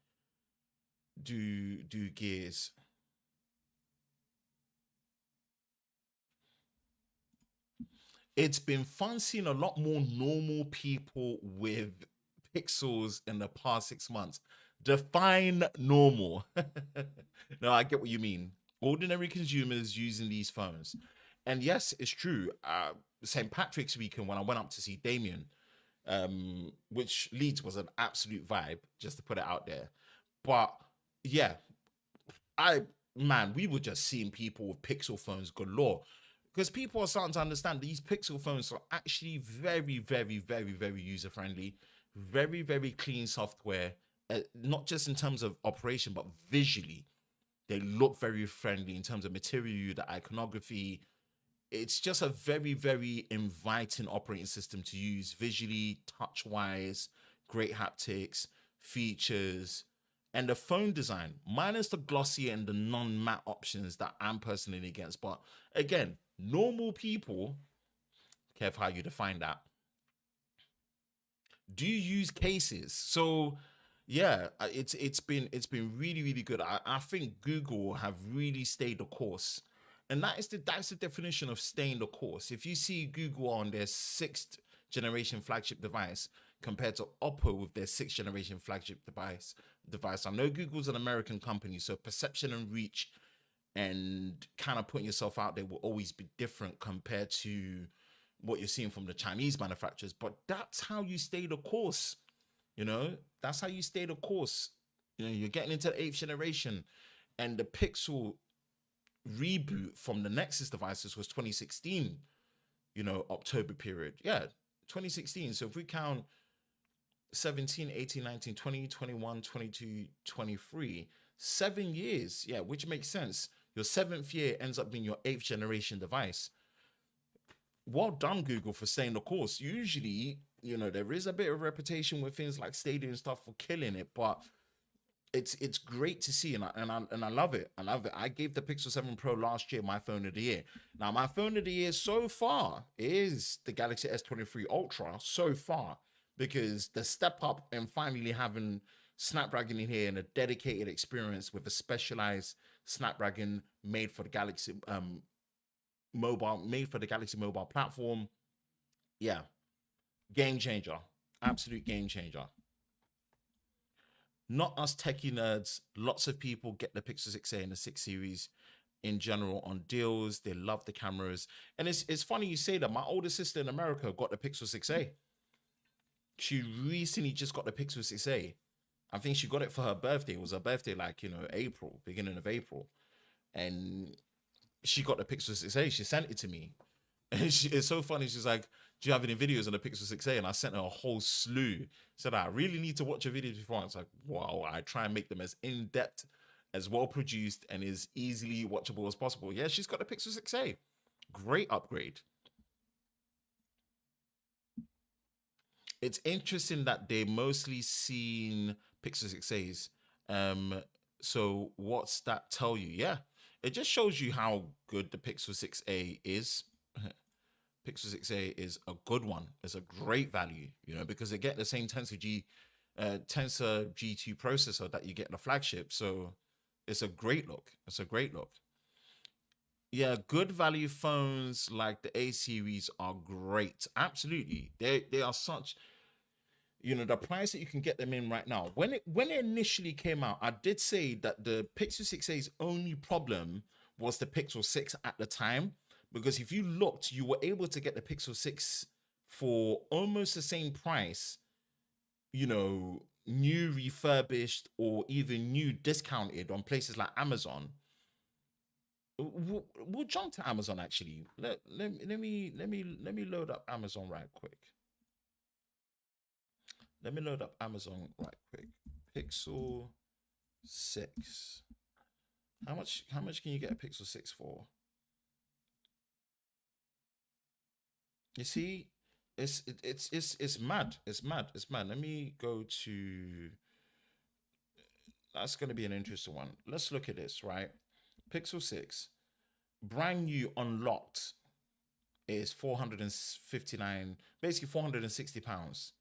do gears. It's been fun seeing a lot more normal people with pixels in the past 6 months. Define normal. No, I get what you mean. Ordinary consumers using these phones. And yes, it's true. St. Patrick's weekend, when I went up to see Damien, which Leeds was an absolute vibe, just to put it out there. But yeah, I man, we were just seeing people with Pixel phones galore because people are starting to understand these Pixel phones are actually very, very, very, very user friendly, very, very clean software. Not just in terms of operation, but visually, they look very friendly in terms of material, the iconography. It's just a very, very inviting operating system to use visually, touch wise, great haptics, features, and the phone design, minus the glossy and the non matte options that I'm personally against. But again, normal people, Kev, how you define that, do you use cases? So yeah, it's been really, really good. I think Google have really stayed the course, and that's the definition of staying the course. If you see Google on their sixth generation flagship device compared to Oppo with their sixth generation flagship device, I know Google's an American company, so perception and reach and kind of putting yourself out there will always be different compared to what you're seeing from the Chinese manufacturers. But that's how you stay the course. You know, that's how you stay the course. You know, you're getting into the eighth generation, and the Pixel reboot from the Nexus devices was 2016. You know, October period. Yeah, 2016. So if we count 17, 18, 19, 20, 21, 22, 23, 7 years. Yeah, which makes sense. Your seventh year ends up being your eighth generation device. Well done, Google, for staying the course. Usually, you know, there is a bit of reputation with things like Stadia and stuff for killing it, but it's great to see, and I love it. I love it. I gave the Pixel 7 Pro last year my phone of the year. Now, my phone of the year so far is the Galaxy S23 Ultra so far, because the step up and finally having Snapdragon in here and a dedicated experience with a specialized Snapdragon made for the Galaxy mobile platform. Yeah, game changer, absolute game changer. Not us techie nerds. Lots of people get the Pixel 6a and the 6 series in general on deals. They love the cameras. And it's funny you say that. My older sister in America got the Pixel 6a. She recently just got the Pixel 6a. I think she got it for her birthday. It was her birthday, like, you know, April, beginning of April. And she got the Pixel 6a. She sent it to me. And it's so funny. She's like, do you have any videos on the Pixel 6a? And I sent her a whole slew. Said, I really need to watch your videos before. It's like, wow, I try and make them as in-depth, as well produced, and as easily watchable as possible. Yeah, she's got the Pixel 6a. Great upgrade. It's interesting that they mostly seen Pixel 6As. So what's that tell you? Yeah, it just shows you how good the Pixel 6a is. Pixel 6a is a good one. It's a great value, you know, because they get the same Tensor G2 processor that you get in the flagship. So it's a great look. It's a great look. Yeah, good value phones like the A series are great. Absolutely. They are such, you know, the price that you can get them in right now. When it initially came out, I did say that the Pixel 6a's only problem was the Pixel 6 at the time, because if you looked, you were able to get the Pixel 6 for almost the same price, you know, new refurbished or even new discounted on places like Amazon, we'll jump to Amazon actually. Let me load up Amazon right quick. Let me load up Amazon right quick. Pixel 6. How much can you get a Pixel 6 for? You see, it's mad. It's mad. It's mad. Let me go to, that's gonna be an interesting one. Let's look at this, right? Pixel 6, brand new unlocked is 459, basically £460,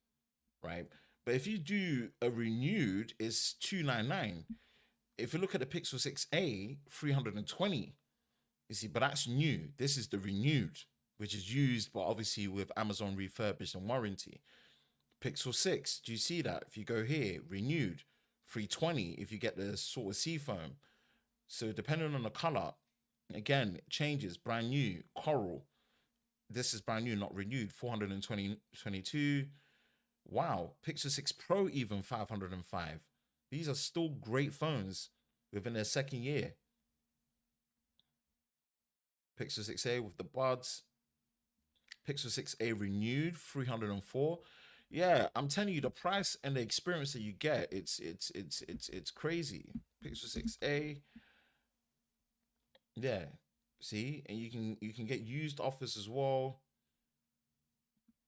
right? But if you do a renewed, it's 299. If you look at the Pixel 6a, 320. You see, but that's new. This is the renewed, which is used, but obviously with Amazon refurbished and warranty. Pixel 6, do you see that? If you go here, renewed, 320 if you get the sort of sea foam. So depending on the color, again, it changes. Brand new, coral. This is brand new, not renewed, 422. Wow. Pixel 6 Pro, even 505. These are still great phones within their second year. Pixel 6a with the buds. Pixel 6a renewed, 304. Yeah, I'm telling you, the price and the experience that you get, it's crazy. Pixel 6a, yeah. See, and you can get used offers as well.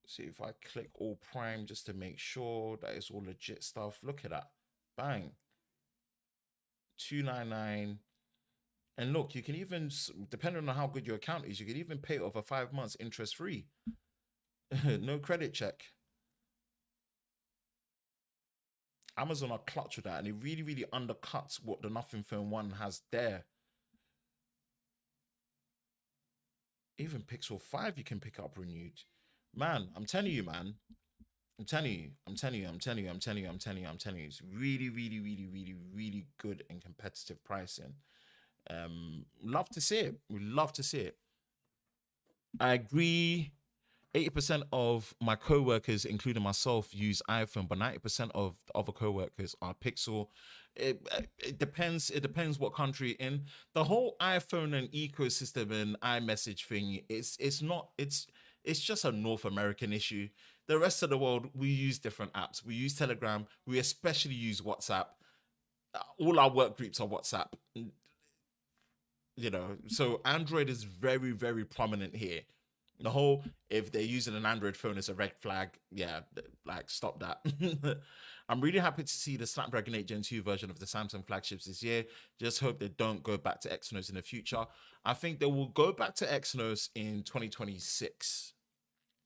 See if I click all prime just to make sure that it's all legit stuff. Look at that. Bang. 299. And look, you can even, depending on how good your account is, you can even pay over 5 months interest free. No credit check. Amazon are clutch with that, and it really, really undercuts what the Nothing Phone 1 has there. Even Pixel 5 you can pick up renewed. Man, I'm telling you, man. I'm telling you, I'm telling you, I'm telling you, I'm telling you, I'm telling you, I'm telling you. It's really, really, really, really, really good and competitive pricing. Love to see it. We love to see it. I agree. 80% of my co-workers, including myself, use iPhone, but 90% of other co-workers are Pixel. It depends. It depends what country in. The whole iPhone and ecosystem and iMessage thing, it's just a North American issue. The rest of the world, we use different apps. We use Telegram. We especially use WhatsApp. All our work groups are WhatsApp. So Android is very, very prominent here. The whole, if they're using an Android phone as a red flag, yeah, like stop that. I'm really happy to see the Snapdragon 8 Gen 2 version of the Samsung flagships this year. Just hope they don't go back to Exynos in the future. I think they will go back to Exynos in 2026.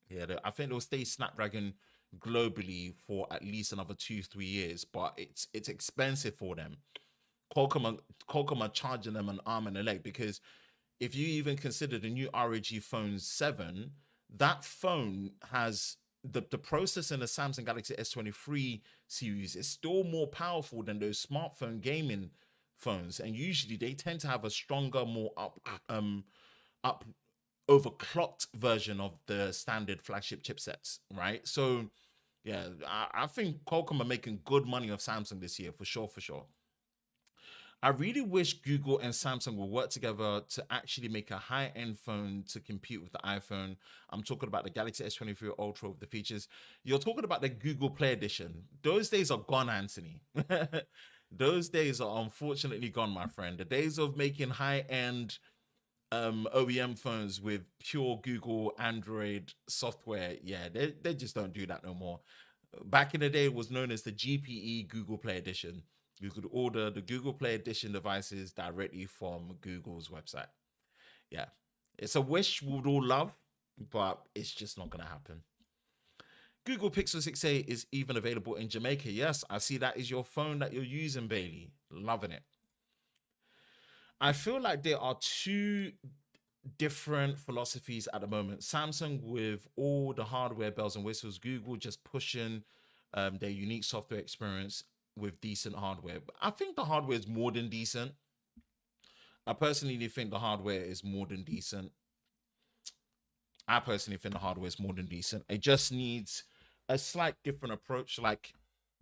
Yeah, I think they'll stay Snapdragon globally for at least another 2-3 years, but it's expensive for them. Qualcomm are charging them an arm and a leg, because if you even consider the new ROG Phone 7, that phone has the processor in the Samsung Galaxy S23 series is still more powerful than those smartphone gaming phones, and usually they tend to have a stronger, more up overclocked version of the standard flagship chipsets, right? So yeah, I think Qualcomm are making good money off Samsung this year, for sure, for sure. I really wish Google and Samsung will work together to actually make a high-end phone to compete with the iPhone. I'm talking about the Galaxy S23 Ultra with the features. You're talking about the Google Play Edition. Those days are gone, Anthony. Those days are unfortunately gone, my friend. The days of making high-end OEM phones with pure Google Android software, yeah, they just don't do that no more. Back in the day, it was known as the GPE Google Play Edition. You could order the Google Play Edition devices directly from Google's website. Yeah, it's a wish we would all love, but it's just not going to happen. Google Pixel 6a is even available in Jamaica. Yes, I see that is your phone that you're using, Bailey. Loving it. I feel like there are two different philosophies at the moment. Samsung with all the hardware bells and whistles, Google just pushing their unique software experience with decent hardware. I think the hardware is more than decent. I personally think the hardware is more than decent. I personally think the hardware is more than decent. It just needs a slight different approach. Like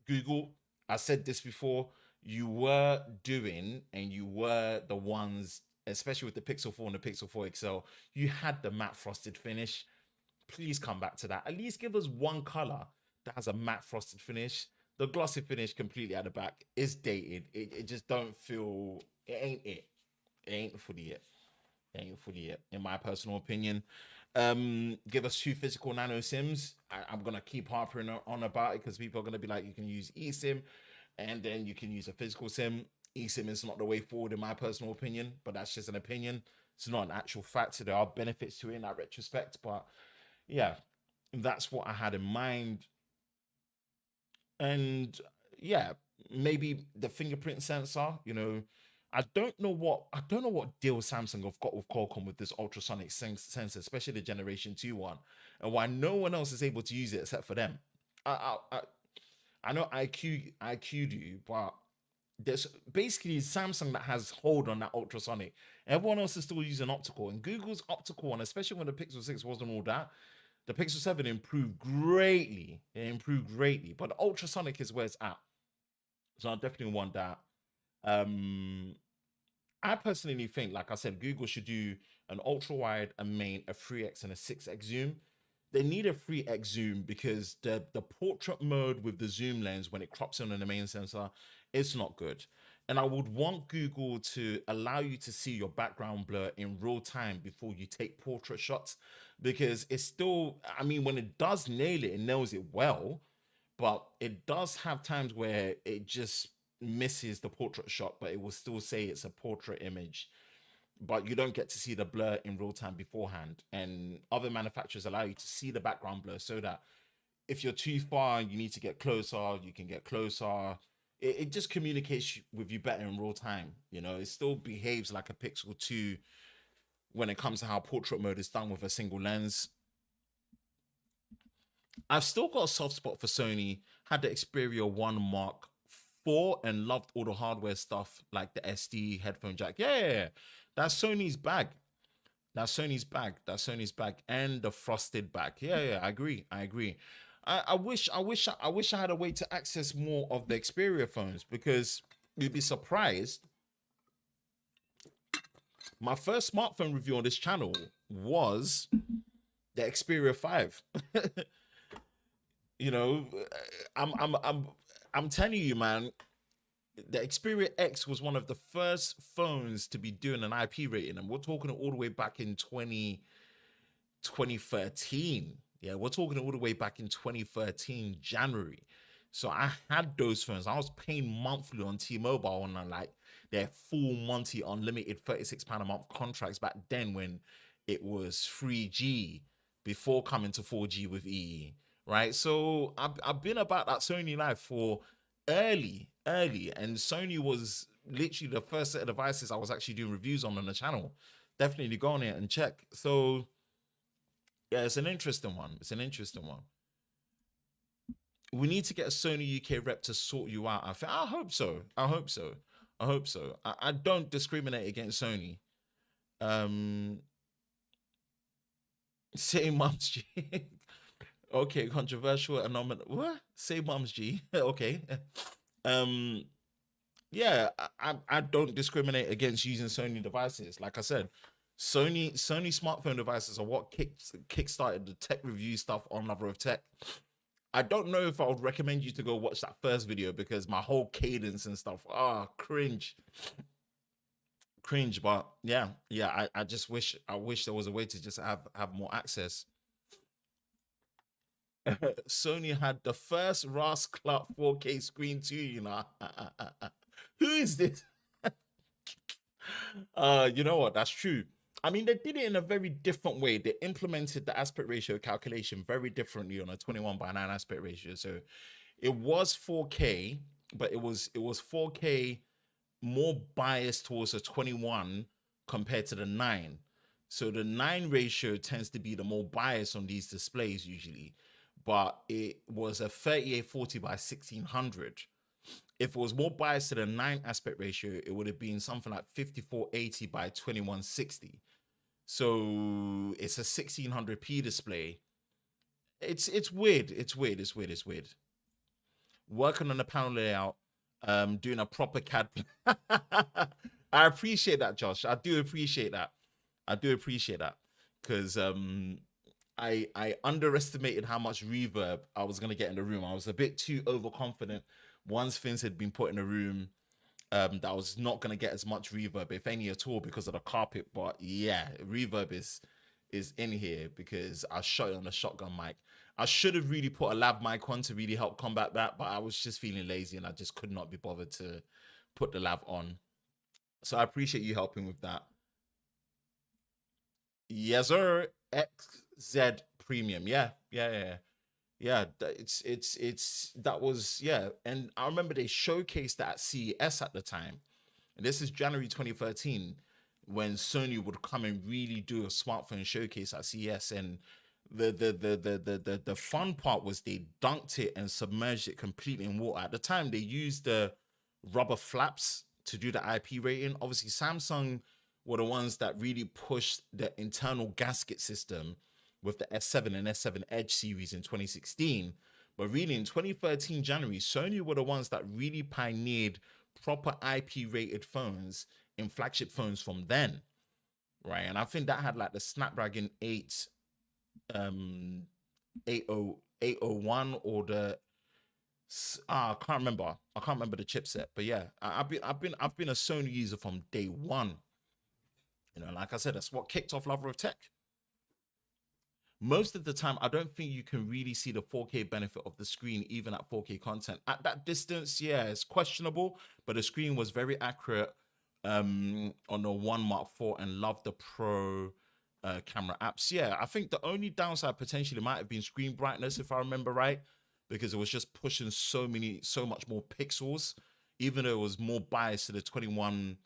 Google, I said this before, you were doing and you were the ones, especially with the Pixel 4 and the Pixel 4 XL, you had the matte frosted finish. Please come back to that. At least give us one color that has a matte frosted finish. The glossy finish completely at the back is dated. It just don't feel, it ain't it. It ain't fully it. It ain't fully it, in my personal opinion. Give us two physical nano sims. I'm gonna keep harping on about it because people are gonna be like, you can use eSIM and then you can use a physical sim. eSIM is not the way forward, in my personal opinion, but that's just an opinion. It's not an actual fact. So there are benefits to it in that retrospect, but yeah, that's what I had in mind. And yeah, maybe the fingerprint sensor, I don't know what deal Samsung have got with Qualcomm with this ultrasonic sensor, especially the Generation 2 one, and why no one else is able to use it except for them. I know IQ do, but there's basically Samsung that has hold on that ultrasonic. Everyone else is still using optical, and Google's optical one, especially when the Pixel 6 wasn't all that. The Pixel 7 improved greatly. It improved greatly, but the ultrasonic is where it's at. So I definitely want that. Um, I personally think, like I said, Google should do an ultra wide, a main, a 3x, and a 6x zoom. They need a 3x zoom because the portrait mode with the zoom lens when it crops in on the main sensor, it's not good. And I would want Google to allow you to see your background blur in real time before you take portrait shots because it's still, I mean, when it does nail it, it nails it well, but it does have times where it just misses the portrait shot, but it will still say it's a portrait image. But you don't get to see the blur in real time beforehand. And other manufacturers allow you to see the background blur so that if you're too far and you need to get closer, you can get closer. It just communicates with you better in real time. It still behaves like a Pixel 2 when it comes to how portrait mode is done with a single lens. I've still got a soft spot for Sony. Had the Xperia 1 Mark IV and loved all the hardware stuff like the SD headphone jack. Yeah. That's Sony's bag. That's Sony's bag. That's Sony's bag. And the frosted bag. Yeah, I agree. I agree. I wish I had a way to access more of the Xperia phones because you'd be surprised. My first smartphone review on this channel was the Xperia 5. you know, I'm telling you, man, the Xperia X was one of the first phones to be doing an IP rating, and we're talking all the way back in 2013. Yeah, we're talking all the way back in 2013, January. So I had those phones. I was paying monthly on T-Mobile on like their full Monty unlimited £36 a month contracts back then when it was 3G before coming to 4G with EE. Right. So I've been about that Sony life for early, and Sony was literally the first set of devices I was actually doing reviews on the channel. Definitely go on it and check. So yeah, it's an interesting one. It's an interesting one. We need to get a Sony UK rep to sort you out. I hope so. I hope so. I hope so. I don't discriminate against Sony. Um, say Mums G. Okay, controversial anomaly. What? Say Mums G. Okay. Um, yeah, I don't discriminate against using Sony devices. Like I said, Sony smartphone devices are what kickstarted the tech review stuff on Lover of Tech. I don't know if I would recommend you to go watch that first video because my whole cadence and stuff, cringe, cringe. But yeah, I just wish there was a way to just have more access. Sony had the first Ras Clark 4K screen too, Who is this? You know what? That's true. I mean, they did it in a very different way. They implemented the aspect ratio calculation very differently on a 21:9 aspect ratio. So it was 4K, but it was 4K more biased towards a 21 compared to the 9. So the 9 ratio tends to be the more biased on these displays usually, but it was a 3840 by 1600. If it was more biased to the 9 aspect ratio, it would have been something like 5480 by 2160. So it's a 1600p display. It's weird. It's weird. working on the panel layout, doing a proper CAD. I appreciate that, Josh. I do appreciate that. I do appreciate that because I underestimated how much reverb I was gonna get in the room. I was a bit too overconfident. Once things had been put in the room, that I was not gonna get as much reverb, if any at all, because of the carpet. But yeah, reverb is in here because I shot it on a shotgun mic. I should have really put a lav mic on to really help combat that, but I was just feeling lazy and I just could not be bothered to put the lav on. So I appreciate you helping with that. Yes, sir. XZ Premium. Yeah, yeah, yeah. Yeah, it's that was, yeah. And I remember they showcased that at CES at the time. And this is January 2013 when Sony would come and really do a smartphone showcase at CES. And the fun part was they dunked it and submerged it completely in water. At the time, they used the rubber flaps to do the IP rating. Obviously, Samsung were the ones that really pushed the internal gasket system with the S7 and S7 Edge series in 2016. But really, in 2013 January, Sony were the ones that really pioneered proper IP rated phones in flagship phones from then, right? And I think that had like the Snapdragon 8 um 801 or the I can't remember. I can't remember the chipset, but yeah, I've been a Sony user from day one. You know, like I said, that's what kicked off Lover of Tech. Most of the time, I don't think you can really see the 4K benefit of the screen, even at 4K content. At that distance, yeah, it's questionable, but the screen was very accurate on the One Mark IV and love the Pro camera apps. Yeah, I think the only downside potentially might have been screen brightness, if I remember right, because it was just pushing so much more pixels, even though it was more biased to the 21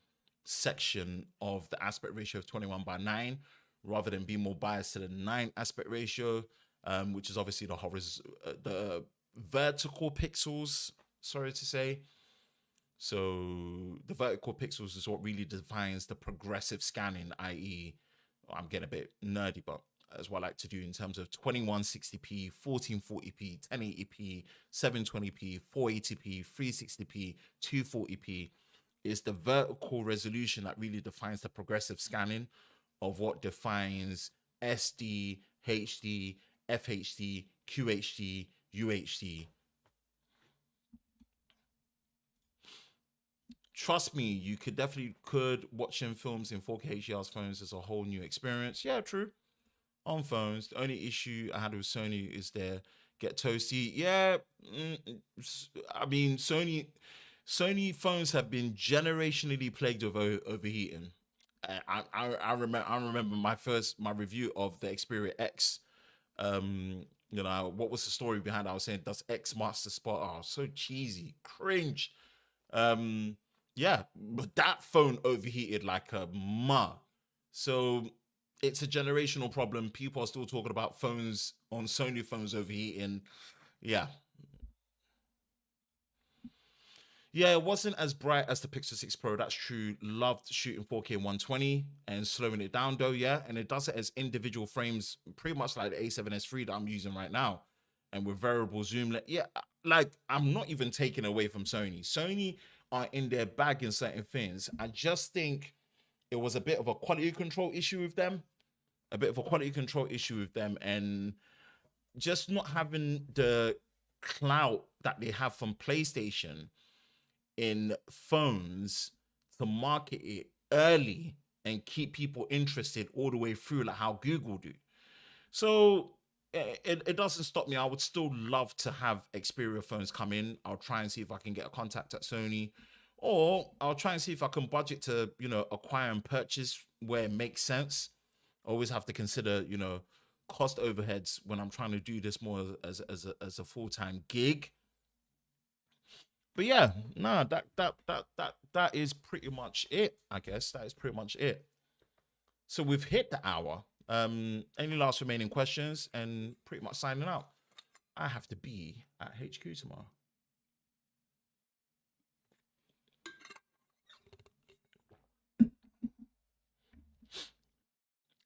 section of the aspect ratio of 21 by 9 rather than being more biased to the 9 aspect ratio, which is obviously the vertical pixels, sorry to say. So the vertical pixels is what really defines the progressive scanning, i.e., I'm getting a bit nerdy, but as what I like to do in terms of 2160p, 1440p, 1080p, 720p, 480p, 360p, 240p is the vertical resolution that really defines the progressive scanning of what defines SD, HD, FHD, QHD, UHD. Trust me, you could watching films in 4K HDR phones as a whole new experience. Yeah, true. On phones, the only issue I had with Sony is their get toasty. Yeah, I mean Sony phones have been generationally plagued with overheating. I remember my review of the Xperia X. What was the story behind it? I was saying, does X master spot? Oh, so cheesy, cringe. Um, yeah, but that phone overheated like a ma. So it's a generational problem. People are still talking about phones on Sony phones overheating. Yeah, yeah, it wasn't as bright as the Pixel 6 Pro. That's true. Loved shooting 4K 120 and slowing it down though, yeah. And it does it as individual frames, pretty much like the A7S III that I'm using right now. And with variable zoom, yeah, like I'm not even taking away from Sony. Sony are in their bag in certain things. I just think it was a bit of a quality control issue with them, and just not having the clout that they have from PlayStation in phones to market it early and keep people interested all the way through, like how Google do. So it doesn't stop me. I would still love to have Xperia phones come in. I'll try and see if I can get a contact at Sony, or I'll try and see if I can budget to, acquire and purchase where it makes sense. Always have to consider, cost overheads when I'm trying to do this more as a full-time gig. But yeah, no, that is pretty much it. I guess that is pretty much it. So we've hit the hour. Any last remaining questions? And pretty much signing out. I have to be at HQ tomorrow.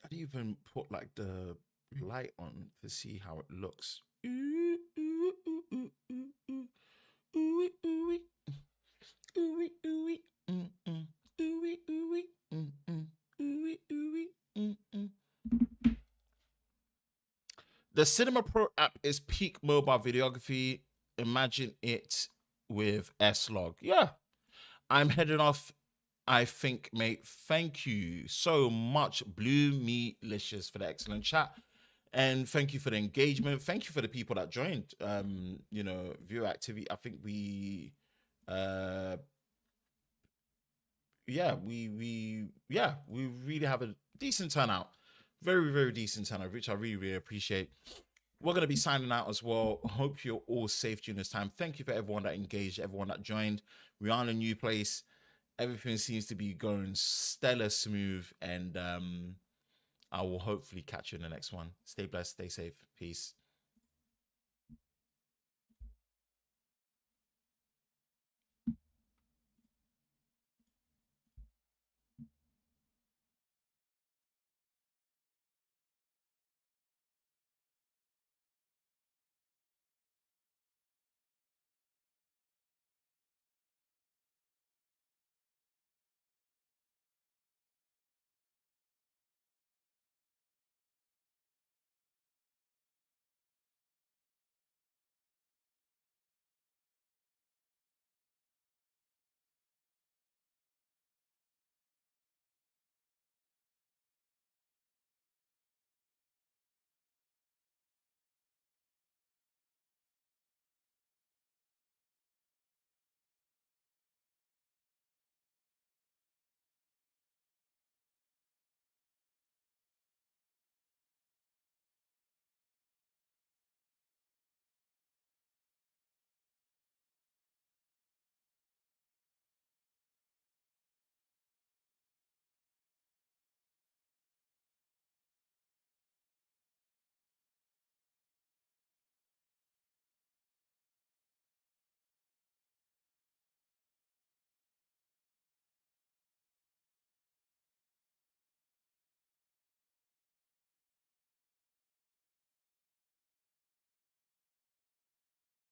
I didn't even put like the light on to see how it looks. Ooh, ooh, ooh, ooh, ooh, ooh. The Cinema Pro app is peak mobile videography. Imagine it with S-Log. Yeah, I'm heading off. I think, mate. Thank you so much, Blue Me Licious, for the excellent chat. And thank you for the engagement. Thank you for the people that joined. Viewer activity. I think uh we really have a decent turnout. Very, very decent turnout, which I really, really appreciate. We're gonna be signing out as well. Hope you're all safe during this time. Thank you for everyone that engaged, everyone that joined. We are in a new place. Everything seems to be going stellar smooth, and I will hopefully catch you in the next one. Stay blessed, stay safe, peace.